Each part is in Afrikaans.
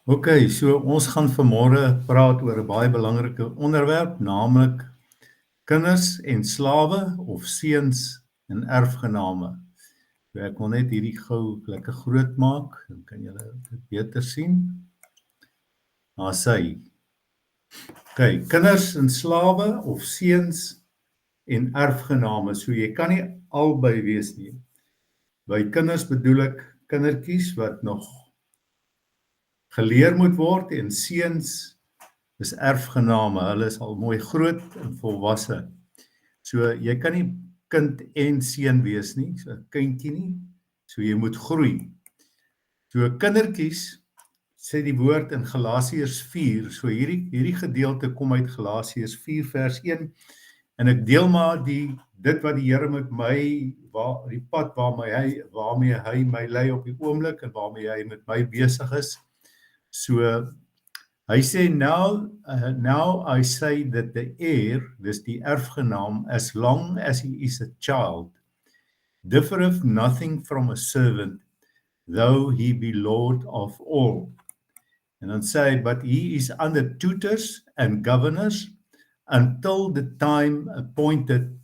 Ok, so ons gaan vanmôre praat oor 'n baie belangrike onderwerp, naamlik kinders en slawe of seuns en erfgename. So ek wil net hierdie gou lekker groot maak, dan kan julle dit beter sien. Daar sê. Ok, kinders en slawe of seuns en erfgename. So jy kan nie albei wees nie. By kinders bedoel ek kindertjies wat nog geleer moet word en seuns is erfgename. Hulle is al mooi groot en volwasse. So jy kan nie kind en seun wees nie, so 'n kindjie nie. So jy moet groei. So kindertjies sê die woord in Galasiërs 4. So hierdie gedeelte kom uit Galasiërs 4 vers 1 en ek deel maar dit wat die Here met my die pad waarmee hy my lei op die oomblik en waarmee hy met my besig is. So hy sê now I say that the heir, dis die erfgenaam, as long as he is a child, differeth nothing from a servant, though he be lord of all. En dan sê hy, but he is under tutors and governors until the time appointed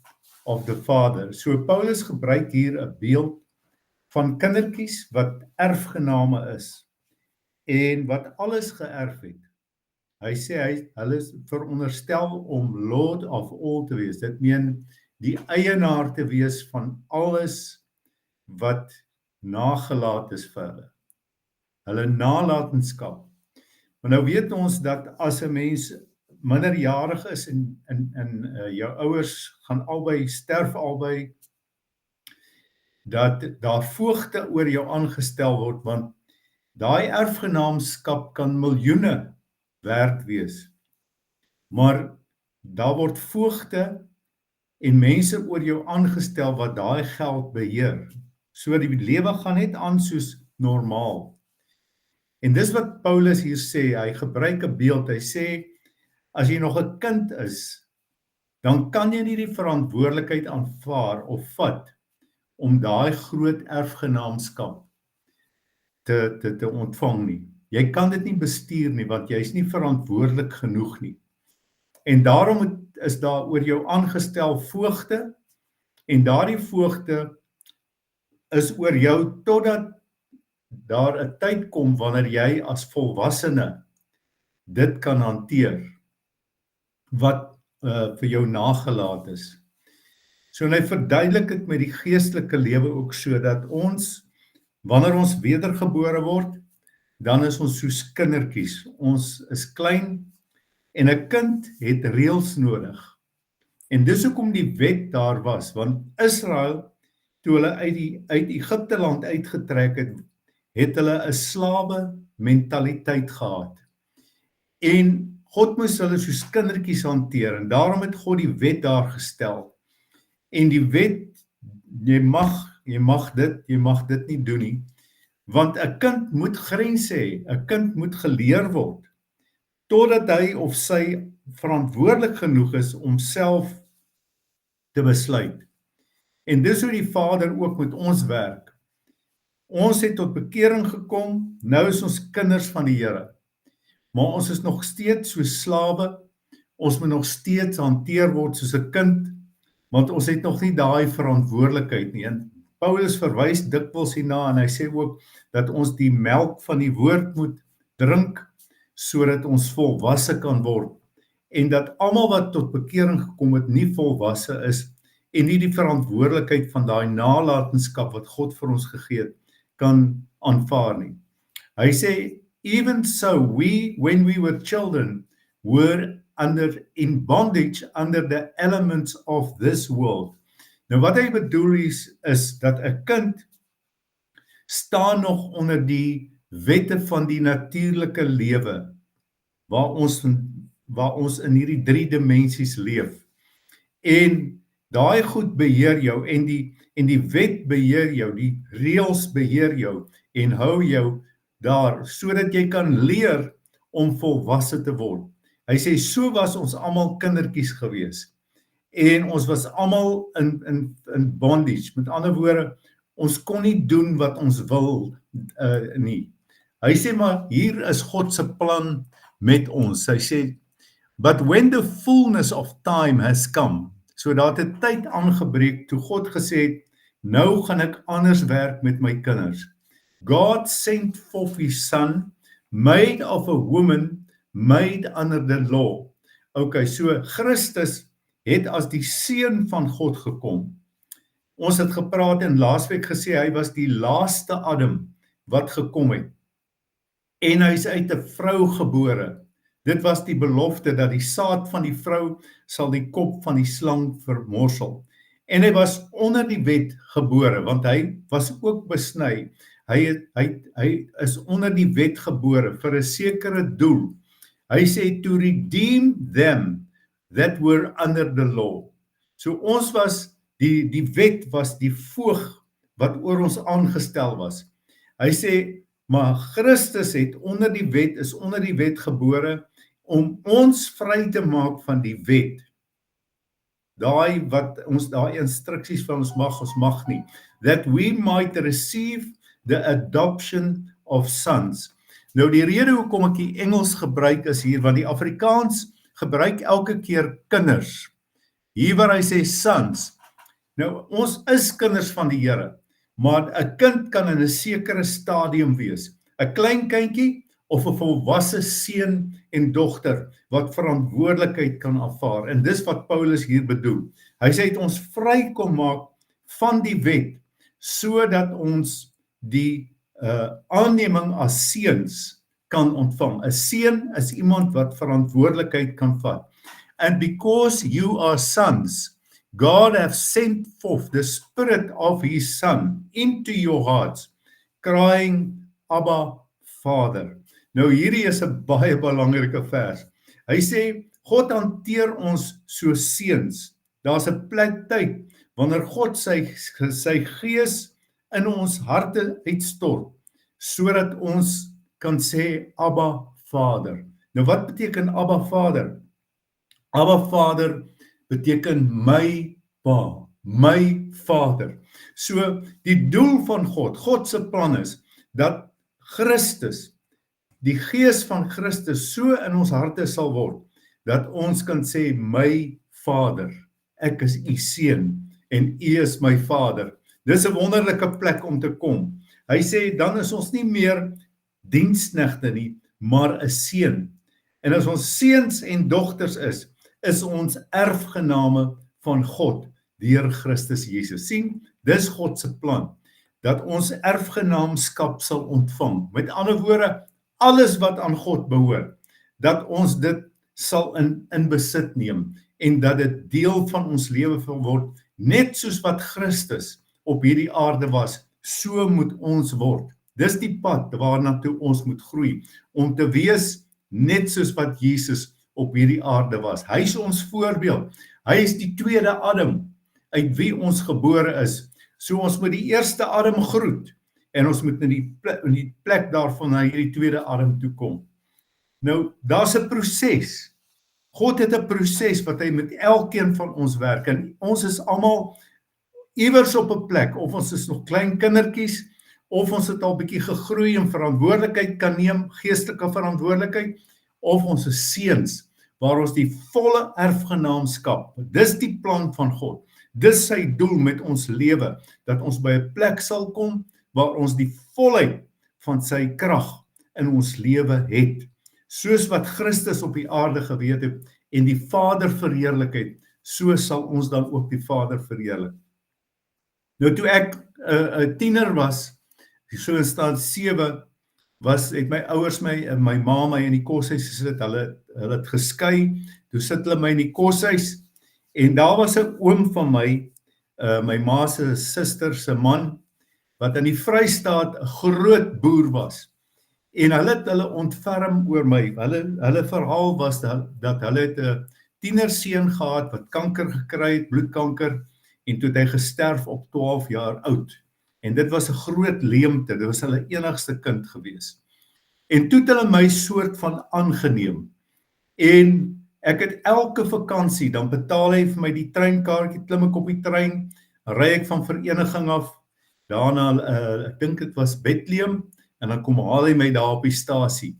of the father. So Paulus gebruik hier 'n beeld van kindertjies wat erfgename is en wat alles geërf het. Hy sê hulle is veronderstel om Lord of all te wees. Dit meen die eienaar te wees van alles wat nagelaat is vir hulle. Hulle nalatenskap. Maar nou weet ons dat as 'n mens minderjarig is en jou ouers gaan sterf albei, dat daar voogte oor jou aangestel word, want daai erfgenaamskap kan miljoene werd wees. Maar daar word voogte en mense oor jou aangestel wat daai geld beheer. So die lewe gaan net aan soos normaal. En dis wat Paulus hier sê, hy gebruik 'n beeld. Hy sê as jy nog 'n kind is, dan kan jy nie die verantwoordelikheid aanvaar of vat om daai groot erfgenaamskap te ontvang nie. Jy kan dit nie bestuur nie, want jy is nie verantwoordelik genoeg nie. En daarom is daar oor jou aangestel voogte, en daardie voogte is oor jou totdat daar 'n tyd kom wanneer jy as volwassene dit kan hanteer, wat vir jou nagelaat is. So hy verduidelik dit met die geestelike lewe ook so, dat ons, wanneer ons wedergebore word, dan is ons soos kindertjies. Ons is klein en 'n kind het reëls nodig. En dis hoekom die wet daar was, want Israel, toe hulle uit Egipte land uitgetrek het hulle 'n slawe mentaliteit gehad. En God moes hulle soos kindertjies hanteer en daarom het God die wet daar gestel. En die wet, jy mag dit nie doen nie. Want 'n kind moet grense hê, 'n kind moet geleer word, totdat hy of sy verantwoordelik genoeg is om self te besluit. En dis hoe die Vader ook met ons werk. Ons het tot bekering gekom, nou is ons kinders van die Here. Maar ons is nog steeds soos slawe, ons moet nog steeds hanteer word soos 'n kind, want ons het nog nie daai verantwoordelikheid nie. En Paulus verwys dikwels hierna en hy sê ook dat ons die melk van die woord moet drink sodat ons volwasse kan word en dat almal wat tot bekering gekom het nie volwasse is en nie die verantwoordelikheid van daai nalatenskap wat God vir ons gegee het kan aanvaar nie. Hy sê even so when we were children were in bondage under the elements of this world. Nou wat hy bedoel is dat 'n kind staan nog onder die wette van die natuurlike lewe, waar ons in hierdie 3 dimensies leef. En daai goed beheer jou en die wet beheer jou, die reëls beheer jou en hou jou daar sodat jy kan leer om volwasse te word. Hy sê so was ons almal kindertjies gewees. En ons was almal in bondage. Met ander woorde, ons kon nie doen wat ons wil nie. Hy sê maar hier is God se plan met ons. Hy sê but when the fullness of time has come, so daar het 'n tyd aangebreek toe God gesê het, nou gaan ek anders werk met my kinders. God sent forth his son, made of a woman, made under the law. Okay, so Christus het as die seun van God gekom. Ons het gepraat en laasweek gesê hy was die laaste Adam wat gekom het. En hy is uit 'n vrou gebore. Dit was die belofte dat die saad van die vrou sal die kop van die slang vermorsel. En hy was onder die wet gebore, want hy was ook besny. Hy is onder die wet gebore vir 'n sekere doel. Hy sê to redeem them that were under the law. So ons was, die wet was die voog wat oor ons aangestel was. Hy sê, maar Christus het is onder die wet gebore om ons vry te maak van die wet. Daai instruksies van ons mag nie. That we might receive the adoption of sons. Nou die rede hoekom ek die Engels gebruik is hier, want die Afrikaans gebruik elke keer kinders. Hier waar hy sê sons. Nou ons is kinders van die Here, maar 'n kind kan in 'n sekere stadium wees. 'n Klein kindjie of 'n volwasse seun en dogter wat verantwoordelikheid kan aanvaar. En dis wat Paulus hier bedoel. Hy sê het ons vry kom maak van die wet sodat ons die aanneming as seuns kan ontvang. 'n Seun is iemand wat verantwoordelikheid kan vat. And because you are sons, God have sent forth the Spirit of his Son into your hearts, crying, Abba, Father. Nou hierdie is 'n baie belangrike vers. Hy sê, God hanteer ons so seuns. Daar's 'n tyd wanneer God sy gees in ons harte uitstort, sodat ons kan sê, Abba, Vader. Nou wat beteken Abba, Vader? Abba, Vader beteken my pa, my Vader. So die doel van God se plan is, dat Christus, die gees van Christus so in ons harte sal word, dat ons kan sê, my Vader, ek is u seun, en u is my Vader. Dis 'n wonderlike plek om te kom. Hy sê, dan is ons nie meer diensknegte nie, maar 'n seun. En as ons seuns en dogters is ons erfgename van God, deur Christus Jesus. Sien, dis God se plan, dat ons erfgenaamskap sal ontvang. Met ander woorde, alles wat aan God behoort, dat ons dit sal in besit neem, en dat dit deel van ons lewe word, net soos wat Christus op hierdie aarde was, so moet ons word. Dis die pad waarna toe ons moet groei, om te wees net soos wat Jesus op hierdie aarde was. Hy is ons voorbeeld. Hy is die tweede Adam, uit wie ons gebore is. So ons moet die eerste Adam groet, en ons moet in die plek daarvan na hierdie tweede Adam toe kom. Nou, daar's 'n proses. God het 'n proses wat hy met elkeen van ons werk, en ons is almal iewers op 'n plek, of ons is nog klein kindertjies, of ons het al bietjie gegroei en verantwoordelikheid kan neem, geestelike verantwoordelikheid, of ons is seuns, waar ons die volle erfgenaamskap, dis die plan van God, dis sy doel met ons lewe, dat ons by 'n plek sal kom, waar ons die volheid van sy krag in ons lewe het, soos wat Christus op die aarde geweet het, en die Vader verheerlik het, so sal ons dan ook die Vader verheerlik. Nou toe ek 'n tiener was, so in staat 7, het my ouers my ma my in die koshuis gesit, hulle het geskei, toe sit hulle my in die koshuis, en daar was 'n oom van my ma se suster se man, wat in die Vrystaat 'n groot boer was, en hulle het hulle ontferm oor my. Hulle verhaal was dat hulle het 'n tienerseun gehad, wat kanker gekry het, bloedkanker, en toe het hy gesterf op 12 jaar oud. En dit was 'n groot leemte, dit was hulle enigste kind gewees. En toe het hulle my soort van aangeneem. En ek het elke vakansie, dan betaal hy vir my die treinkaartjie, klim ek op die trein, ry ek van Vereniging af, daarna, ek dink dit was Bethlehem, en dan kom haal hy my daar op die stasie.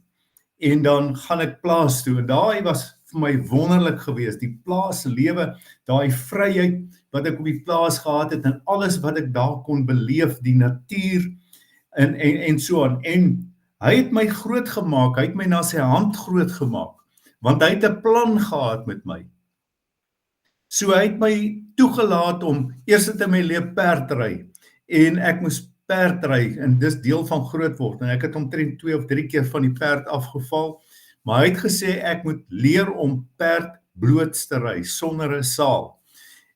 En dan gaan ek plaas toe, en daai was vir my wonderlik geweest, die plaaslewe, daai vryheid wat ek op die plaas gehad het, en alles wat ek daar kon beleef, die natuur, en so aan, en hy het my groot gemaak, hy het my na sy hand groot gemaak, want hy het 'n plan gehad met my. So hy het my toegelaat om, eers het hy my leer perdry, en ek moes perdry, en dis deel van groot word, en ek het omtrent 2 of 3 keer van die perd afgeval, maar hy het gesê ek moet leer om perd bloots te ry, sonder 'n saal.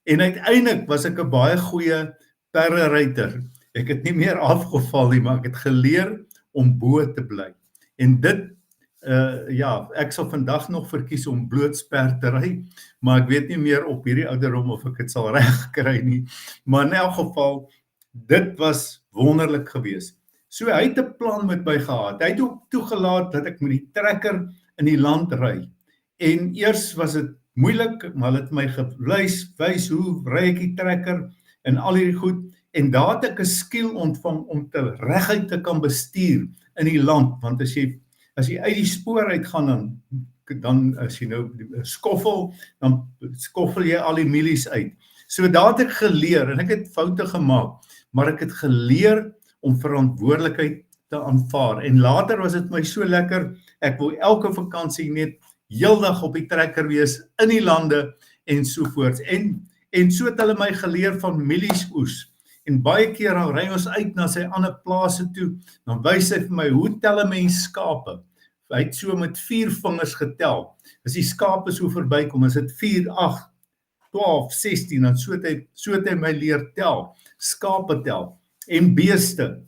En uiteindelik was ek 'n baie goeie perderyter. Ek het nie meer afgeval nie, maar ek het geleer om bo te bly. En dit, ja, ek sal vandag nog verkies om blootsperd te ry, maar ek weet nie meer op hierdie ouderdom of ek dit sal reg kry nie. Maar in elk geval, dit was wonderlik geweest. So hy het 'n plan met my gehad. Hy het ook toegelaat dat ek met die trekker in die land ry. En eers was dit moeilik, maar hulle het my gewys hoe ry ek die trekker en al hierdie goed. En daar het ek 'n skill ontvang om reguit te kan bestuur in die land, want as jy uit die spoor uitgaan, dan as jy nou skoffel, dan skoffel jy al die mielies uit. So daar het ek geleer, en ek het foute gemaak, maar ek het geleer om verantwoordelikheid te aanvaar. En later was dit my so lekker, ek wou elke vakansie net heeldag op die trekker wees, in die lande, en sovoorts. En so het hulle my geleer van mielies oes. En baie keer dan ry ons uit na sy ander plase toe, dan wys hy vir my, hoe tel 'n mens skape? Hy het so met 4 vingers getel. As die skape so verbykom, is dit 4, 8, 12, 16, dan so het hy my leer tel, skape tel, en beeste.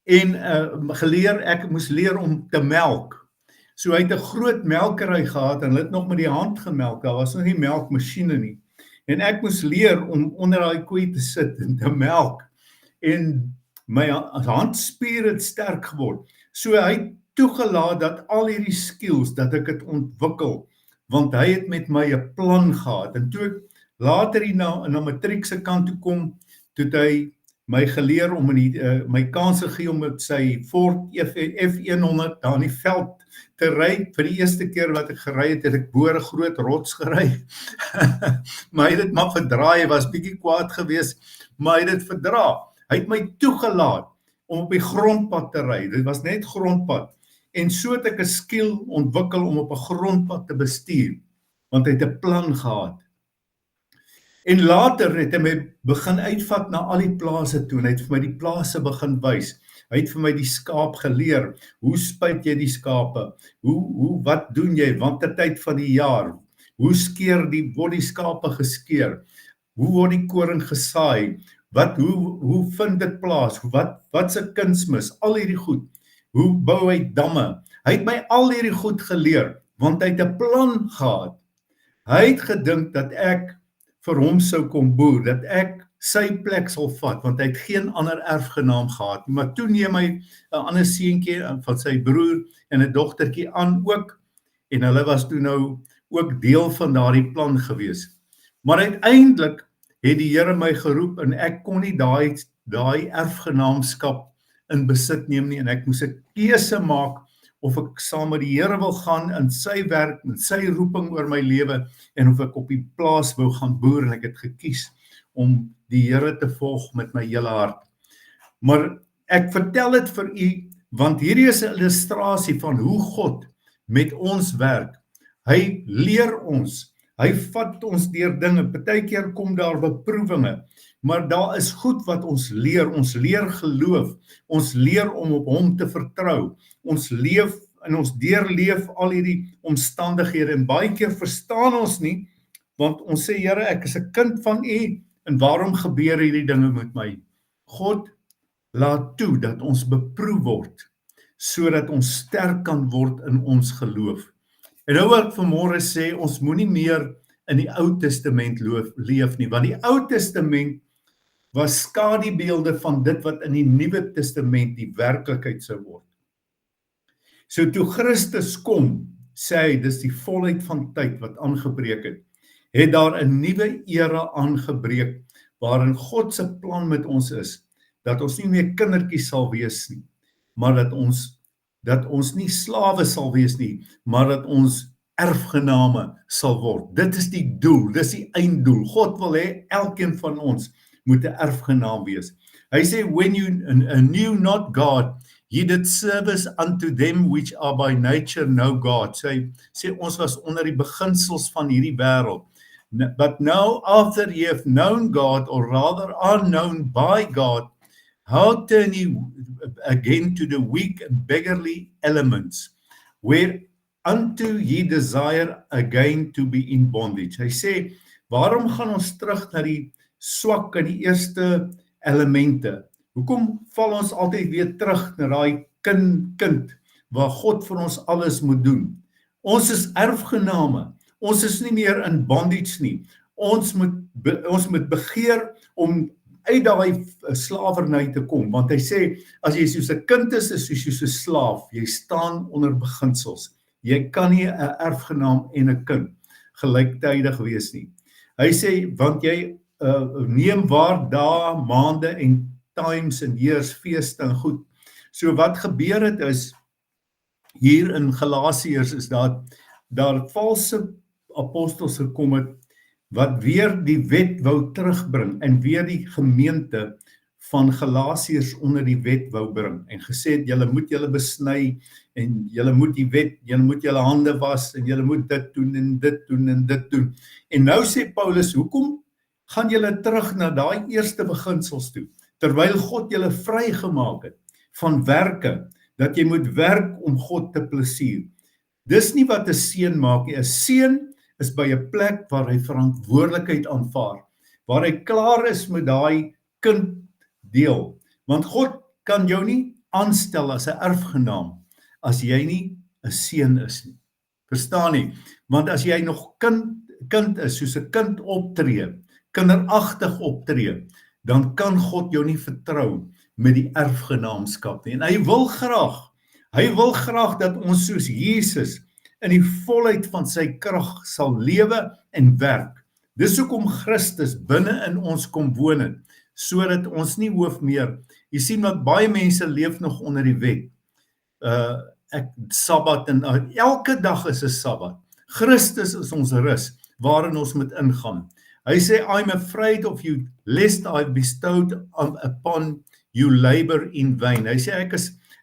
En ek moes leer om te melk. So hy het 'n groot melkery gehad, en hulle het nog met die hand gemelk, daar was nog nie melkmasjiene nie. En ek moes leer om onder daai koei te sit en te melk. En my handspier het sterk geword. So hy het toegelaat dat al hierdie skills, dat ek het ontwikkel, want hy het met my 'n plan gehad. En toe ek later na matriekse kant toe kom, toe het hy my geleer om my kans gegee om met sy Ford F100 daar in die veld te ry. Vir die eerste keer wat ek gery het, het ek bo 'n groot rots gery. Maar hy het dit maar verdraai, hy was bietjie kwaad geweest, maar hy het dit verdra. Hy het my toegelaat om op die grondpad te ry, dit was net grondpad. En so het ek 'n skill ontwikkel om op 'n grondpad te bestuur, want hy het 'n plan gehad. En later het hy my begin uitvat na al die plase toe, en hy het vir my die plase begin wys. Hy het vir my die skaap geleer, hoe spuit jy die skape, wat doen jy, watter tyd van die jaar, hoe word die skape geskeer, hoe word die koring gesaai, hoe vind dit plaas, wat se kunsmis, al hierdie goed, hoe bou hy damme. Hy het my al hierdie goed geleer, want hy het 'n plan gehad. Hy het gedink dat ek vir hom sou kom boer, dat ek sy plek sal vat, want hy het geen ander erfgenaam gehad nie. Maar toe neem hy 'n ander seentjie van sy broer en 'n dogtertjie aan ook, en hulle was toe nou ook deel van daardie plan gewees. Maar uiteindelik het die Here my geroep, en ek kon nie daai erfgenaamskap in besit neem nie, en ek moes 'n keuse maak of ek saam met die Here wil gaan in sy werk, in sy roeping oor my lewe, en of ek op die plaas wou gaan boer, en ek het gekies om die Here te volg met my hele hart. Maar ek vertel dit vir u, want hierdie is 'n illustrasie van hoe God met ons werk. Hy leer ons, hy vat ons deur dinge, partykeer kom daar beproewinge, maar daar is goed wat ons leer geloof, ons leer om op hom te vertrou, ons leef en ons deurleef al hierdie omstandighede, en baie keer verstaan ons nie, want ons sê, Here, ek is 'n kind van u, en waarom gebeur hierdie dinge met my? God laat toe dat ons beproef word, sodat ons sterk kan word in ons geloof. En nou wil ek vanmôre sê, ons moenie meer in die Ou Testament leef nie, want die Ou Testament was skadubeelde van dit wat in die Nuwe Testament die werklikheid sou word. So toe Christus kom, sê hy, dis die volheid van tyd wat aangebreek het daar 'n nuwe era aangebreek, waarin God se plan met ons is, dat ons nie meer kindertjies sal wees nie, maar dat ons nie slawe sal wees nie, maar dat ons erfgename sal word. Dit is die doel, dis die einddoel. God wil hê elkeen van ons moet 'n erfgenaam wees. Hy sê, when you knew not God, ye did service unto them which are by nature know God. Sy sê ons was onder die beginsels van hierdie wêreld. But now after ye have known God, or rather are known by God, how turn ye again to the weak and beggarly elements, where unto ye desire again to be in bondage. Hy sê, waarom gaan ons terug na die swak en die eerste elemente? Hoekom val ons altyd weer terug na daai kind waar God vir ons alles moet doen? Ons is erfgename. Ons is nie meer in bondage nie. Ons moet begeer om uit daai slawerny te kom, want hy sê, as jy soos 'n kind is jy soos 'n slaaf, jy staan onder beginsels. Jy kan nie 'n erfgenaam en 'n kind gelyktydig wees nie. Hy sê, want jy neem waar dae, maande en times en years, feeste en goed. So wat gebeur het is, hier in Galasiërs is daar valse apostels gekom het, wat weer die wet wou terugbring, en weer die gemeente van Galasiërs onder die wet wou bring, en gesê het, julle moet julle besny, en julle moet die wet, julle moet julle hande was, en julle moet dit doen, en dit doen, en dit doen. En nou sê Paulus, hoekom gaan julle terug na daai eerste beginsels toe, terwyl God julle vrygemaak het van werke, dat jy moet werk om God te plesier. Dis nie wat 'n seun maak nie. 'n Seun is by 'n plek waar hy verantwoordelikheid aanvaar, waar hy klaar is met daai kind deel. Want God kan jou nie aanstel as 'n erfgenaam as jy nie 'n seun is nie. Verstaan nie? Want as jy nog kind is, soos 'n kind optree, kinderagtig optree, dan kan God jou nie vertrou met die erfgenaamskap nie. En hy wil graag dat ons soos Jesus in die volheid van sy krag sal lewe en werk. Dis hoekom Christus binne in ons kom woon het, sodat ons nie hoef meer. Jy sien dat baie mense leef nog onder die wet. Sabbat en elke dag is 'n Sabbat. Christus is ons rus waarin ons moet ingaan. Hy sê, I'm afraid of you, lest I bestowed upon you labor in vain. Hy sê,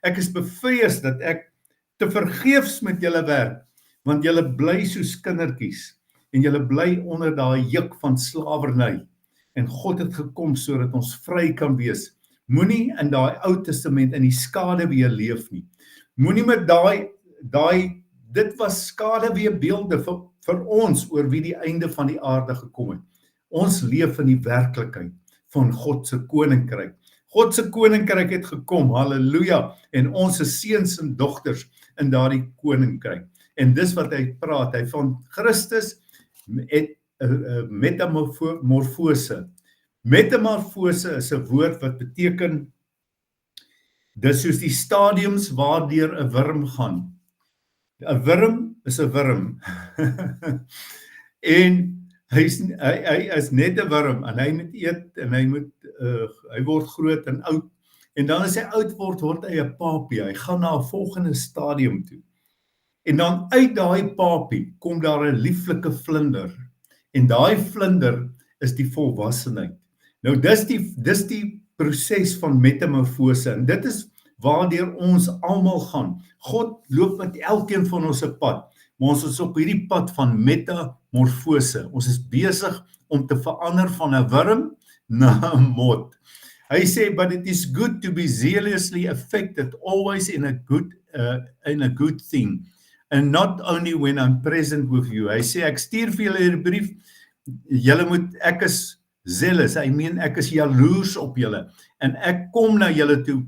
ek is bevrees dat ek te vergeefs met julle werk, want julle bly soos kindertjies, en julle bly onder daai juk van slawerny, en God het gekom sodat ons vry kan wees. Moenie in daai Ou Testament in die skaduwee leef nie. Moenie met dit was skaduwee beelde vir ons oor wie die einde van die aarde gekom het. Ons leef in die werklikheid van God se koninkryk. God se koninkryk het gekom, halleluja, en ons is seuns en dogters in daardie koninkryk. En dis wat hy praat, hy van Christus het metamorfose. Metamorfose is 'n woord wat beteken, dis soos die stadiums waardeur 'n wurm gaan. 'n Wurm is 'n wurm. En hy is net 'n wurm, en hy moet eet, en hy word groot en oud, en dan as hy oud word hy 'n papie, hy gaan na 'n volgende stadium toe. En dan uit daai papie kom daar 'n lieflike vlinder, en daai vlinder is die volwassenheid. Nou dis die proses van metamorfose, en dit is waardeur ons almal gaan. God loop met elkeen van ons 'n pad, maar ons is op hierdie pad van metamorfose. Ons is besig om te verander van 'n wurm na 'n mot. Hy sê, but it is good to be zealously affected, always in a good thing, and not only when I'm present with you. Hy sê, ek stuur vir julle hierdie brief, ek is zealous, ek is jaloers op julle, en ek kom na julle toe,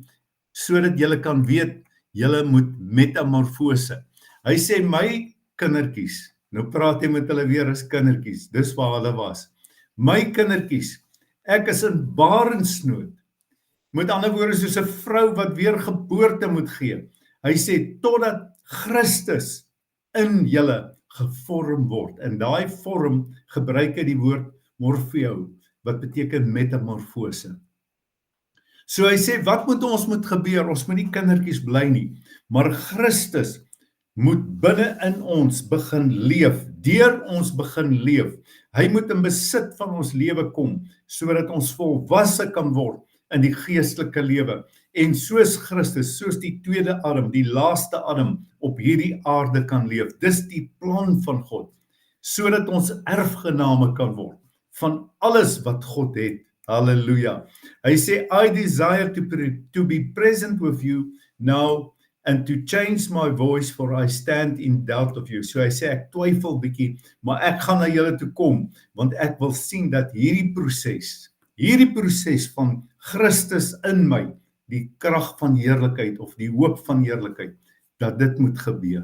sodat julle kan weet, julle moet metamorfose. Hy sê, my kindertjies, nou praat hy met hulle weer as kindertjies, dis waar hulle was. My kindertjies, ek is in barensnood. Met ander woorde, soos 'n vrou wat weer geboorte moet gee. Hy sê, totdat Christus in julle gevorm word. En daai vorm gebruik hy die woord morfeo, wat beteken metamorfose. So hy sê, wat moet ons moet gebeur? Ons moet nie kindertjies bly nie, maar Christus moet binne in ons begin leef, deur ons begin leef. Hy moet in besit van ons lewe kom, sodat ons volwasse kan word in die geestelike lewe. En soos Christus, soos die tweede Adam, die laaste Adam op hierdie aarde kan leef. Dis die plan van God, sodat ons erfgename kan word van alles wat God het. Halleluja. Hy sê, I desire to be present with you now and to change my voice, for I stand in doubt of you. So hy sê, ek twyfel bietjie, maar ek gaan na julle toe kom, want ek wil sien dat hierdie proses van Christus in my, die krag van heerlikheid of die hoop van heerlikheid, dat dit moet gebeur.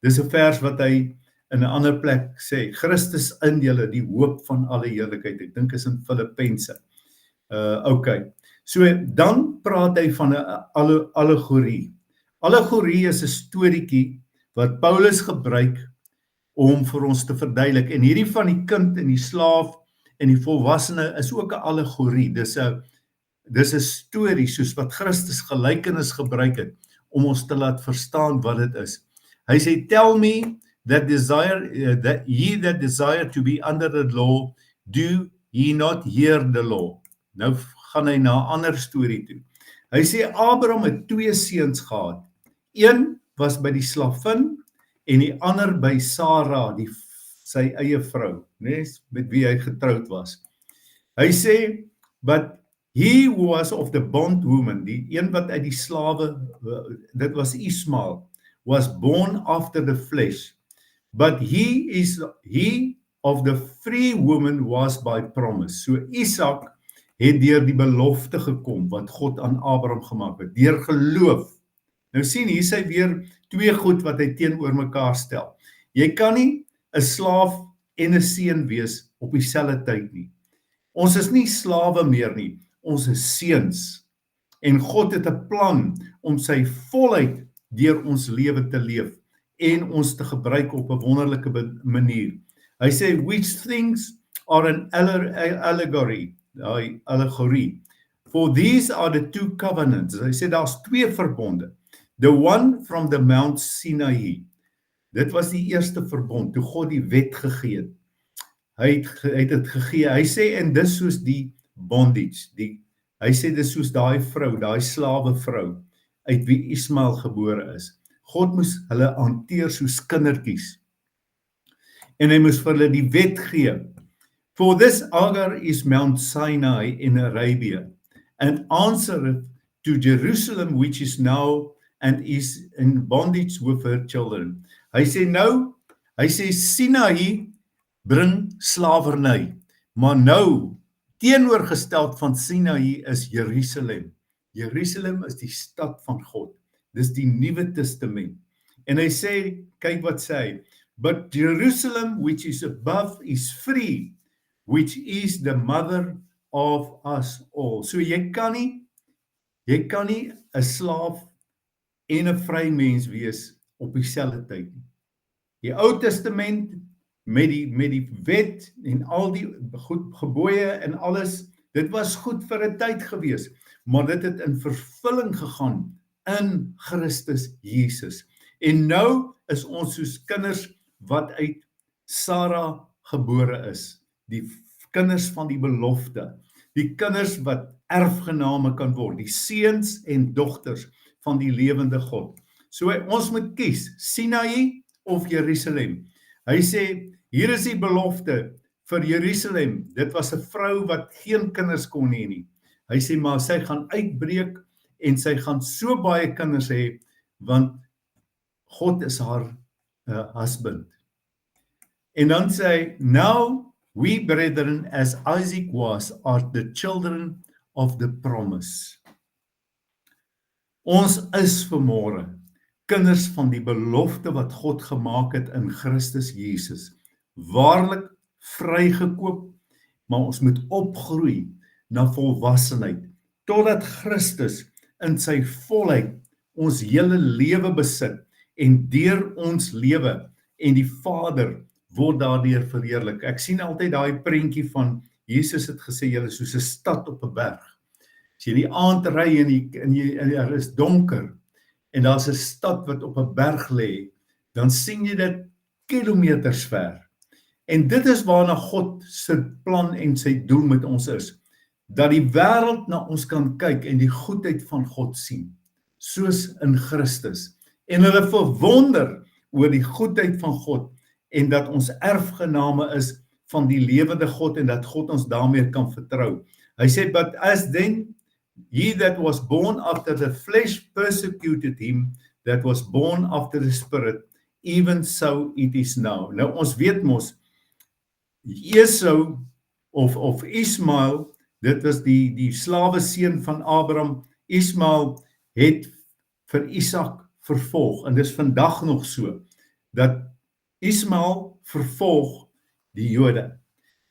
Dis 'n vers wat hy in 'n ander plek sê, Christus in julle, die hoop van alle heerlikheid. Ek dink is in Filippense. Okay. So dan praat hy van 'n allegorie. Allegorie is 'n storieetjie wat Paulus gebruik om vir ons te verduidelik. En hierdie van die kind en die slaaf en die volwassene is ook 'n allegorie. Dis 'n storie soos wat Christus gelykenis gebruik het om ons te laat verstaan wat dit is. Hy sê, tell me that ye that desire to be under the law, do ye not hear the law? Nou gaan hy na 'n ander storie toe. Hy sê, Abraham het 2 seuns gehad. Een was by die slavin en die ander by Sara, sy eie vrou, met wie hy getroud was. Hy sê, but he was of the bondwoman, die een wat uit die slawe, dit was Ismael, was born after the flesh. But he of the free woman was by promise. So Isak het deur die belofte gekom wat God aan Abraham gemaak het, deur geloof. Nou sien, hier sê weer 2 goed wat hy teenoor mekaar stel. Jy kan nie 'n slaaf en 'n seun wees op dieselfde tyd nie. Ons is nie slawe meer nie, ons is seuns. En God het 'n plan om sy volheid deur ons lewe te leef en ons te gebruik op 'n wonderlike manier. Hy sê, which things are an allegory, for these are the 2 covenants. Hy sê, daar's 2 verbonde. The one from the Mount Sinai. Dit was die eerste verbond, toe God die wet gegee het. Hy het dit gegee. Hy sê, en dis soos die bondage. Hy sê, dis soos daai vrou, daai slawe vrou, uit wie Ismael gebore is. God moes hulle hanteer soos kindertjies. En hy moes vir hulle die wet gee. For this Agar is Mount Sinai in Arabia, and answereth to Jerusalem, which is now and is in bondage with her children. Hy sê Sinai bring slawerny, maar nou, teenoorgesteld van Sinai is Jerusalem. Jerusalem is die stad van God. Dis die Nuwe Testament. En hy sê, kyk wat sê hy, but Jerusalem which is above is free, which is the mother of us all. So jy kan nie 'n slaaf en 'n vry mens wees op dieselfde tyd nie. Die Ou Testament met die wet en al die gebooie en alles, dit was goed vir 'n tyd gewees, maar dit het in vervulling gegaan in Christus Jesus. En nou is ons soos kinders wat uit Sara gebore is, die kinders van die belofte, die kinders wat erfgename kan word, die seuns en dogters van die lewende God. So ons moet kies, Sinai of Jerusalem. Hy sê, hier is die belofte vir Jerusalem. Dit was 'n vrou wat geen kinders kon hê nie. Hy sê, maar sy gaan uitbreek en sy gaan so baie kinders hê, want God is haar husband. En dan sê hy, now we brethren, as Isaac was, are the children of the promise. Ons is vanmôre kinders van die belofte wat God gemaak het in Christus Jesus. Waarlik vrygekoop, maar ons moet opgroei na volwassenheid, totdat Christus in sy volheid ons hele lewe besit, en deur ons lewe en die Vader word daardeur verheerlik. Ek sien altyd daai prentjie van Jesus het gesê, julle is soos 'n stad op 'n berg. As As jy in die aand ry en daar is donker en daar's 'n stad wat op 'n berg lê, dan sien jy dit kilometers ver. En dit is waarna God se plan en sy doel met ons is, dat die wêreld na ons kan kyk en die goedheid van God sien, soos in Christus. En hulle verwonder oor die goedheid van God en dat ons erfgename is van die lewende God en dat God ons daarmee kan vertrou. Hy sê, but as then he that was born after the flesh persecuted him that was born after the spirit, even so it is now. Nou ons weet mos, Esau of Ismael, dit was die slawe seun van Abraham. Ismael het vir Isak vervolg en dis vandag nog so dat Ismael vervolg die Jode.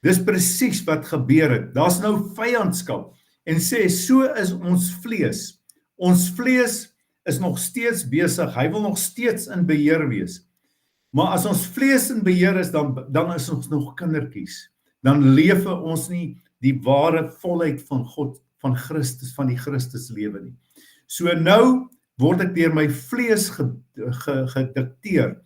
Dis presies wat gebeur het. Daar's nou vyandskap en sê so is ons vlees. Ons vlees is nog steeds besig. Hy wil nog steeds in beheer wees. Maar as ons vlees in beheer is, dan is ons nog kindertjies. Dan leef ons nie die ware volheid van God, van Christus, van die Christus lewe nie. So nou word ek deur my vlees gedikteer.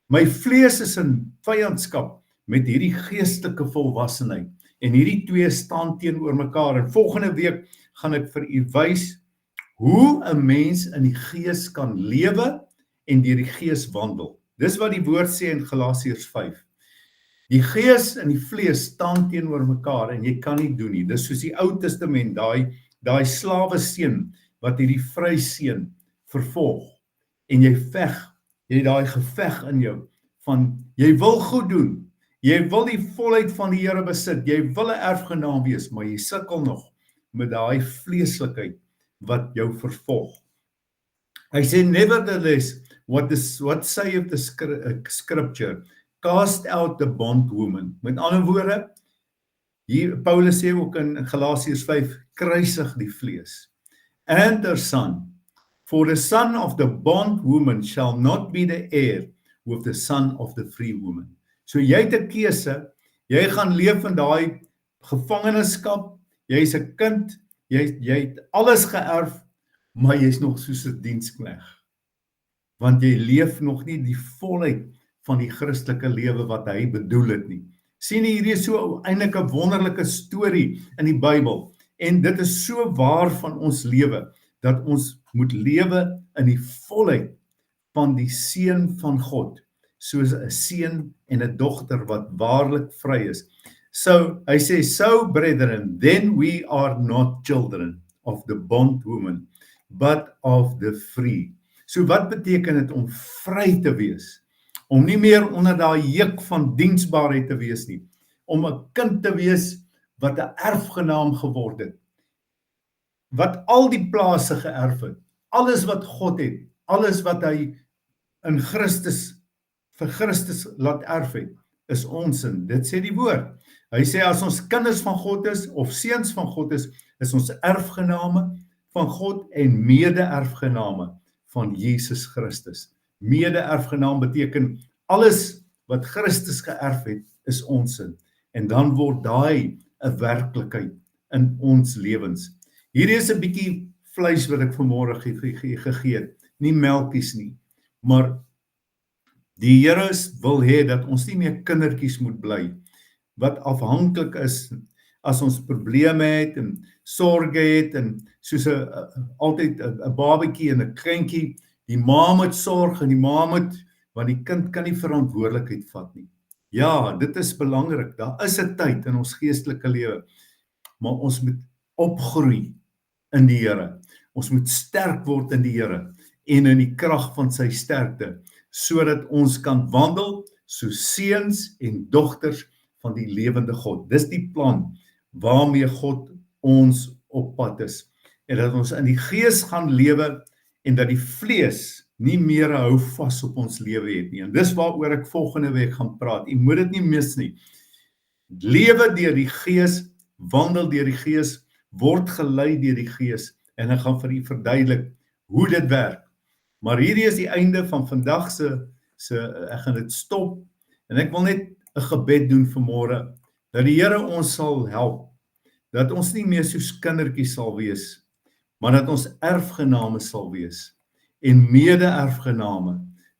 My vlees is in vyandskap met hierdie geestelike volwassenheid. En hierdie twee staan teenoor mekaar. En volgende week gaan ek vir u wys hoe 'n mens in die gees kan lewe en deur die gees wandel. Dis wat die woord sê in Galasiërs 5. Die gees en die vlees staan teenoor mekaar en jy kan nie doen nie. Dis soos die Ou Testament, daai slawe seun wat hierdie vrye seun vervolg. En jy veg, jy het daai geveg in jou van jy wil goed doen. Jy wil die volheid van die Here besit. Jy wil 'n erfgenaam wees, maar jy sukkel nog met daai vleeslikheid wat jou vervolg. Hy sê nevertheless, what saith the scripture? Cast out the bondwoman. Met ander woorde, hier Paulus sê ook in Galasiërs 5, kruisig die vlees. And her son, for the son of the bondwoman shall not be the heir with the son of the free woman. So jy het 'n keuse, jy gaan leef in daai gevangenskap, jy's 'n kind, jy het alles geërf, maar jy's nog soos 'n dienskneg. Want jy leef nog nie die volheid van die Christelike lewe wat hy bedoel het nie. Sien hierdie is so eintlik 'n wonderlike storie in die Bybel en dit is so waar van ons lewe dat ons moet lewe in die volheid van die seun van God, soos 'n seun en 'n dogter wat waarlik vry is. So hy sê, so brethren, then we are not children of the bondwoman, but of the free. So wat beteken dit om vry te wees? Om nie meer onder daai juk van diensbaarheid te wees nie, om 'n kind te wees wat 'n erfgenaam geword het, wat al die plase geërf het, alles wat God het, alles wat hy in Christus, vir Christus laat erf het, is ons in. Dit sê die woord. Hy sê as ons kinders van God is, of seuns van God is ons erfgename van God en mede-erfgename van Jesus Christus. Mede-erfgenaam beteken alles wat Christus geërf het, is ons in. En dan word daai 'n werklikheid in ons lewens. Hierdie is 'n bietjie vleis wat ek vanmôre gegee het. Nie melkies nie, maar die Here wil hê dat ons nie meer kindertjies moet bly, wat afhanklik is as ons probleme het en sorge het en soos altyd 'n babatjie en 'n kleintjie, die ma moet sorg en die ma moet, want die kind kan nie verantwoordelikheid vat nie. Ja, dit is belangrik, daar is 'n tyd in ons geestelike lewe, maar ons moet opgroei in die Here. Ons moet sterk word in die Here en in die krag van sy sterkte, sodat ons kan wandel soos seuns en dogters van die lewende God. Dis die plan waarmee God ons op pad is. En dat ons in die gees gaan lewe en dat die vlees nie meer 'n hou vas op ons lewe het nie. En dis waaroor ek volgende week gaan praat. U moet dit nie mis nie. Lewe deur die gees, wandel deur die gees, word gelei deur die gees en ek gaan vir u verduidelik hoe dit werk. Maar hierdie is die einde van vandag se ek gaan dit stop en ek wil net 'n gebed doen vanmôre dat die Here ons sal help, dat ons nie meer soos kindertjies sal wees, maar dat ons erfgename sal wees en mede-erfgename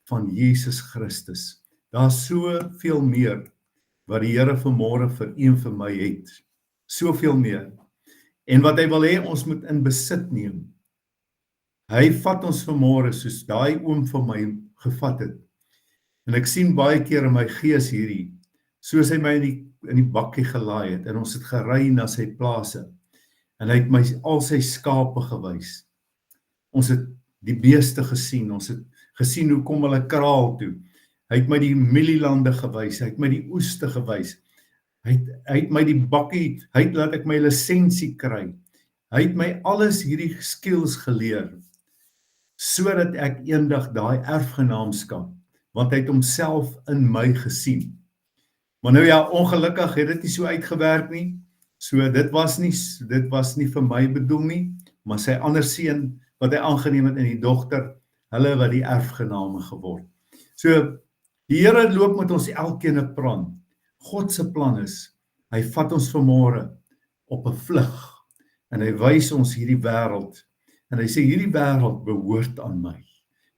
van Jesus Christus. Daar's soveel meer wat die Here vanmôre vir u en vir my het. Soveel meer. En wat hy wil hê ons moet in besit neem. Hy vat ons vanmôre soos daai oom van my gevat het. En ek sien baie keer in my gees hierdie, soos hy my in die bakkie gelaai het en ons het gery na sy plase. En hy het my al sy skape gewys. Ons het die beeste gesien, ons het gesien hoe kom hulle kraal toe. Hy het my die mielielande gewys, hy het my die oeste gewys. Hy het my die bakkie, hy het laat ek my lisensie kry. Hy het my alles hierdie skills geleer, sodat ek eendag daai erfgenaamskap, want hy het homself in my gesien. Maar nou ja, ongelukkig het dit nie so uitgewerk nie. So dit was nie vir my bedoel nie, maar sy ander seun wat hy aangeneem het in die dogter, hulle wat die erfgename geword. So die Here loop met ons elkeen 'n plan. God se plan is, hy vat ons vanmôre op 'n vlug en hy wys ons hierdie wêreld en hy sê hierdie wêreld behoort aan my.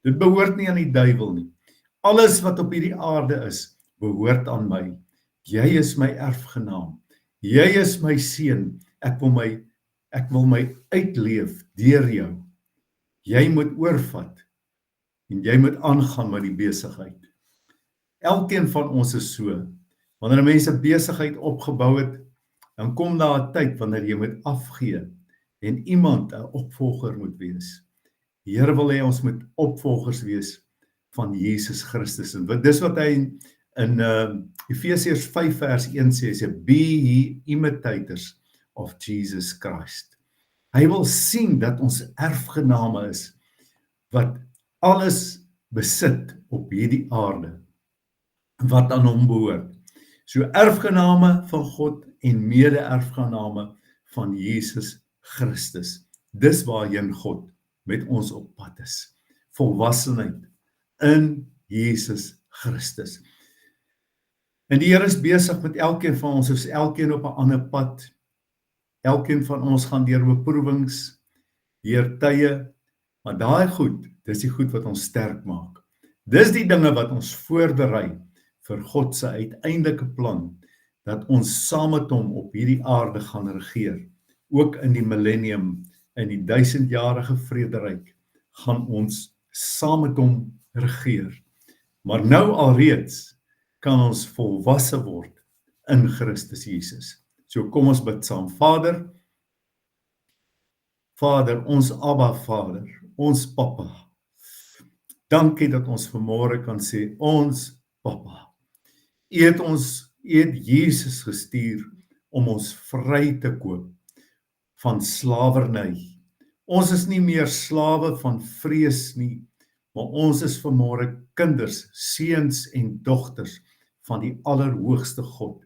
Dit behoort nie aan die duiwel nie. Alles wat op hierdie aarde is, behoort aan my. Jy is my erfgenaam. Jy is my seun. Ek wil my uitleef deur jou. Jy moet oorvat en jy moet aangaan met die besigheid. Elkeen van ons is so. Wanneer mense besigheid opgebou het, dan kom daar 'n tyd wanneer jy moet afgee en iemand 'n opvolger moet wees. Die Here wil hê ons moet opvolgers wees van Jesus Christus. En dis wat hy in Efesiërs 5 vers 1 sê, hy sê, be ye imitators of Jesus Christ. Hy wil sien dat ons erfgename is, wat alles besit op hierdie aarde, wat aan hom behoort. So erfgename van God en mede-erfgename van Jesus Christus. Dis waarheen God met ons op pad is. Volwassenheid in Jesus Christus. En die Here is besig met elkeen van ons, soos elkeen op 'n ander pad. Elkeen van ons gaan deur beproewings, deur tye, maar daai goed, dis die goed wat ons sterk maak. Dis die dinge wat ons voorberei vir God se uiteindelike plan, dat ons saam met hom op hierdie aarde gaan regeer. Ook in die millennium, in die 1000-jarige vrederyk, gaan ons saam met hom regeer. Maar nou alreeds kan ons volwasse word in Christus Jesus. So kom ons bid saam. Vader, ons Abba Vader, ons Papa. Dankie dat ons vanmôre kan sê, ons Papa. U het Jesus gestuur om ons vry te koop van slawerny. Ons is nie meer slawe van vrees nie, maar ons is vanmôre kinders, seuns en dogters van die Allerhoogste God.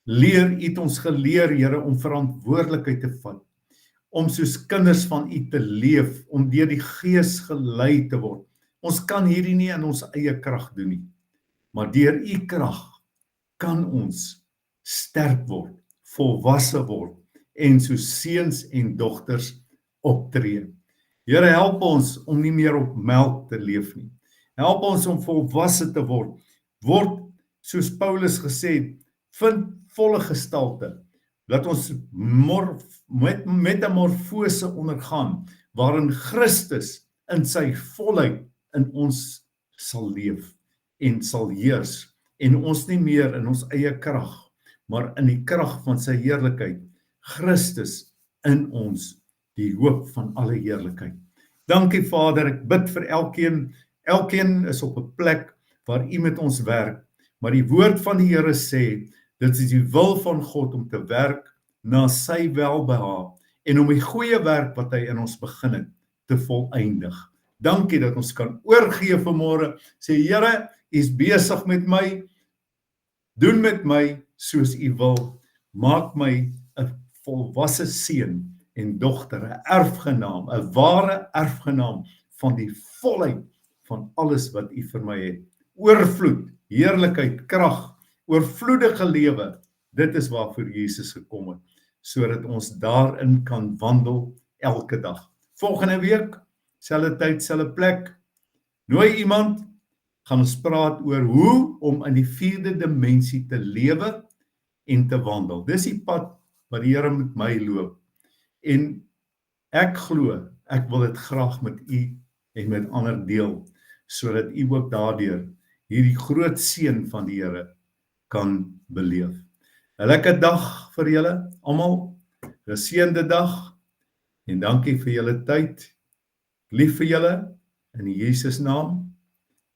U het ons geleer, Here, om verantwoordelikheid te vat, om soos kinders van U te leef, om deur die Gees gelei te word. Ons kan hierdie nie in ons eie krag doen nie, maar deur U krag kan ons sterk word, volwasse word en soos seuns en dogters optree. Here, help ons om nie meer op melk te leef nie. Help ons om volwasse te word. Word, soos Paulus gesê het, vind volle gestalte, dat ons metamorfose ondergaan, waarin Christus in sy volheid in ons sal leef en sal heers, en ons nie meer in ons eie krag, maar in die krag van sy heerlikheid, Christus in ons, die hoop van alle heerlikheid. Dankie Vader, ek bid vir elkeen is op 'n plek waar U met ons werk, maar die woord van die Here sê, dit is die wil van God om te werk na sy welbehaag en om die goeie werk wat hy in ons begin het, te volëindig. Dankie dat ons kan oorgee vanmôre, sê Here, U is besig met my, doen met my soos U wil, maak my 'n volwasse seun en dogter, 'n erfgenaam, 'n ware erfgenaam van die volheid van alles wat U vir my het. Oorvloed, heerlikheid, krag, oorvloedige lewe, dit is waarvoor Jesus gekom het, sodat ons daarin kan wandel elke dag. Volgende week, selfde tyd, selfde plek. Nooi iemand, gaan ons praat oor hoe om in die 4de dimensie te lewe en te wandel. Dis die pad wat die Here met my loop. En ek glo, ek wil dit graag met u en met ander deel, sodat u ook daardeur hierdie groot seën van die Here kan beleef. 'n Lekker dag vir julle almal, 'n geseënde dag en dankie vir julle tyd. Lief vir julle in Jesus naam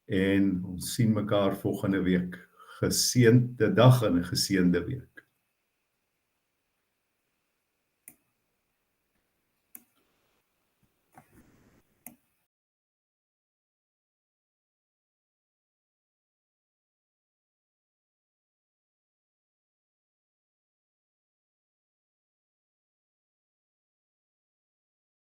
en ons sien mekaar volgende week. Geseënde dag en 'n geseënde week.